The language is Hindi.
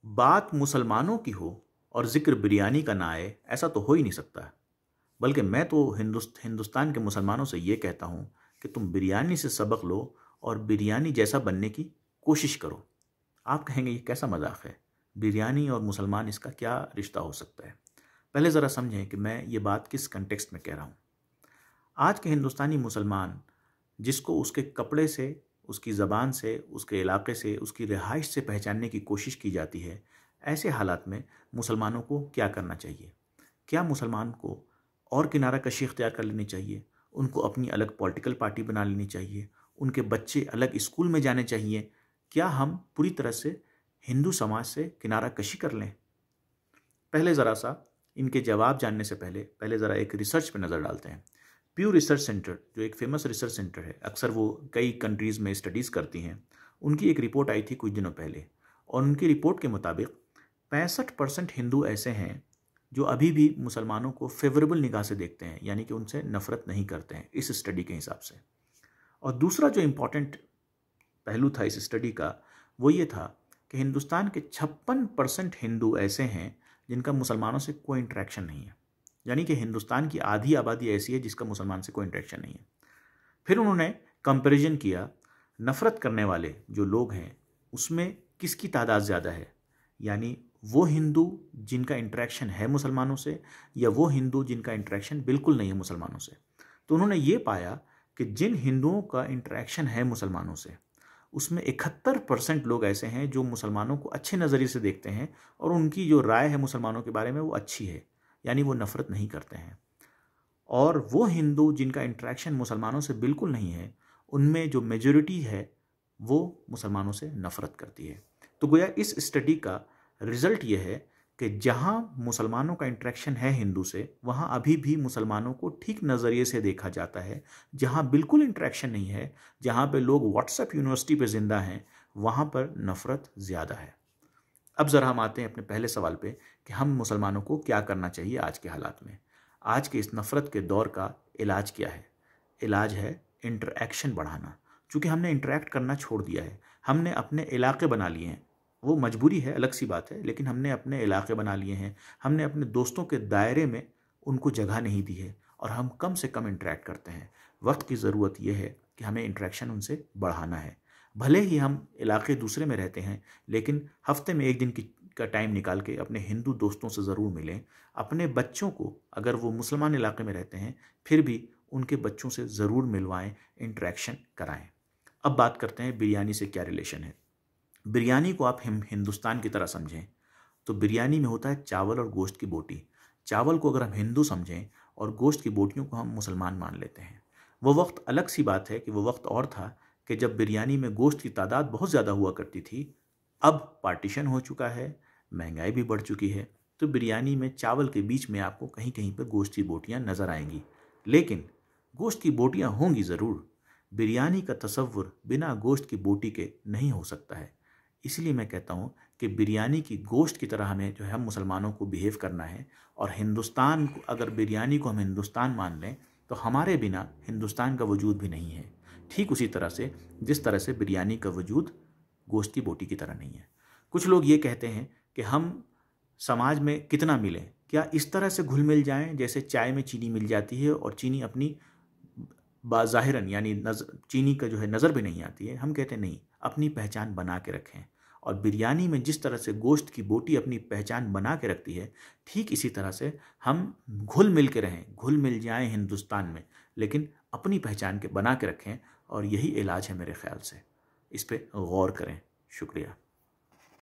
बात मुसलमानों की हो और जिक्र बिरयानी का ना आए, ऐसा तो हो ही नहीं सकता। बल्कि मैं तो हिंदुस्तान के मुसलमानों से ये कहता हूँ कि तुम बिरयानी से सबक लो और बिरयानी जैसा बनने की कोशिश करो। आप कहेंगे ये कैसा मजाक है, बिरयानी और मुसलमान इसका क्या रिश्ता हो सकता है? पहले ज़रा समझें कि मैं ये बात किस कंटेक्स्ट में कह रहा हूँ। आज के हिंदुस्तानी मुसलमान, जिसको उसके कपड़े से, उसकी ज़बान से, उसके इलाके से, उसकी रिहाइश से पहचानने की कोशिश की जाती है, ऐसे हालात में मुसलमानों को क्या करना चाहिए? क्या मुसलमान को और किनारा कशी इख्तियार कर लेनी चाहिए? उनको अपनी अलग पॉलिटिकल पार्टी बना लेनी चाहिए? उनके बच्चे अलग स्कूल में जाने चाहिए? क्या हम पूरी तरह से हिंदू समाज से किनारा कशी कर लें? पहले ज़रा सा इनके जवाब जानने से पहले ज़रा एक रिसर्च पर नज़र डालते हैं। प्यू रिसर्च सेंटर, जो एक फेमस रिसर्च सेंटर है, अक्सर वो कई कंट्रीज़ में स्टडीज़ करती हैं, उनकी एक रिपोर्ट आई थी कुछ दिनों पहले, और उनकी रिपोर्ट के मुताबिक 65% हिंदू ऐसे हैं जो अभी भी मुसलमानों को फेवरेबल निगाह से देखते हैं, यानी कि उनसे नफ़रत नहीं करते हैं इस स्टडी के हिसाब से। और दूसरा जो इम्पोर्टेंट पहलू था इस स्टडी का, वो ये था कि हिंदुस्तान के 56% हिंदू ऐसे हैं जिनका मुसलमानों से कोई इंटरेक्शन नहीं है, यानी कि हिंदुस्तान की आधी आबादी ऐसी है जिसका मुसलमान से कोई इंटरेक्शन नहीं है। फिर उन्होंने कंपैरिजन किया, नफ़रत करने वाले जो लोग हैं उसमें किसकी तादाद ज़्यादा है, यानी वो हिंदू जिनका इंटरेक्शन है मुसलमानों से, या वो हिंदू जिनका इंटरेक्शन बिल्कुल नहीं है मुसलमानों से। तो उन्होंने ये पाया कि जिन हिंदुओं का इंटरेक्शन है मुसलमानों से, उसमें 71% लोग ऐसे हैं जो मुसलमानों को अच्छे नज़रिए से देखते हैं और उनकी जो राय है मुसलमानों के बारे में वो अच्छी है, यानी वो नफ़रत नहीं करते हैं। और वो हिंदू जिनका इंटरेक्शन मुसलमानों से बिल्कुल नहीं है, उनमें जो मेजॉरिटी है वो मुसलमानों से नफ़रत करती है। तो गोया इस स्टडी का रिज़ल्ट ये है कि जहाँ मुसलमानों का इंटरेक्शन है हिंदू से, वहाँ अभी भी मुसलमानों को ठीक नज़रिए से देखा जाता है। जहाँ बिल्कुल इंटरेक्शन नहीं है, जहाँ पे लोग व्हाट्सएप यूनिवर्सिटी पे ज़िंदा हैं, वहाँ पर नफ़रत ज़्यादा है। अब ज़रा हम आते हैं अपने पहले सवाल पे कि हम मुसलमानों को क्या करना चाहिए आज के हालात में। आज के इस नफ़रत के दौर का इलाज क्या है? इलाज है इंटरैक्शन बढ़ाना। चूँकि हमने इंटरैक्ट करना छोड़ दिया है, हमने अपने इलाके बना लिए हैं। वो मजबूरी है, अलग सी बात है, लेकिन हमने अपने इलाके बना लिए हैं। हमने अपने दोस्तों के दायरे में उनको जगह नहीं दी है और हम कम से कम इंटरैक्ट करते हैं। वक्त की ज़रूरत यह है कि हमें इंटरैक्शन उनसे बढ़ाना है। भले ही हम इलाके दूसरे में रहते हैं, लेकिन हफ्ते में एक दिन का टाइम निकाल के अपने हिंदू दोस्तों से ज़रूर मिलें। अपने बच्चों को, अगर वो मुसलमान इलाके में रहते हैं, फिर भी उनके बच्चों से ज़रूर मिलवाएं, इंटरेक्शन कराएं। अब बात करते हैं बिरयानी से क्या रिलेशन है। बिरयानी को आप हिंदुस्तान की तरह समझें तो बिरयानी में होता है चावल और गोश्त की बोटी। चावल को अगर हम हिंदू समझें और गोश्त की बोटियों को हम मुसलमान मान लेते हैं। वो वक्त अलग सी बात है कि वो वक्त और था कि जब बिरयानी में गोश्त की तादाद बहुत ज़्यादा हुआ करती थी। अब पार्टीशन हो चुका है, महंगाई भी बढ़ चुकी है, तो बिरयानी में चावल के बीच में आपको कहीं कहीं पर गोश्त की बोटियाँ नज़र आएंगी, लेकिन गोश्त की बोटियाँ होंगी ज़रूर। बिरयानी का तसव्वुर बिना गोश्त की बोटी के नहीं हो सकता है। इसलिए मैं कहता हूँ कि बिरयानी की गोश्त की तरह हमें जो है हम मुसलमानों को बिहेव करना है। और हिंदुस्तान को, अगर बिरयानी को हम हिंदुस्तान मान लें तो हमारे बिना हिंदुस्तान का वजूद भी नहीं है। ठीक उसी तरह से जिस तरह से बिरयानी का वजूद गोश्त की बोटी की तरह नहीं है। कुछ लोग ये कहते हैं कि हम समाज में कितना मिलें, क्या इस तरह से घुल मिल जाएं जैसे चाय में चीनी मिल जाती है और चीनी अपनी बाज़ाहिरन, यानी चीनी का जो है नज़र भी नहीं आती है। हम कहते हैं नहीं, अपनी पहचान बना के रखें। और बिरयानी में जिस तरह से गोश्त की बोटी अपनी पहचान बना के रखती है, ठीक इसी तरह से हम घुल मिल के रहें, घुल मिल जाएं हिंदुस्तान में, लेकिन अपनी पहचान के बना के रखें। और यही इलाज है मेरे ख्याल से। इस पे गौर करें। शुक्रिया।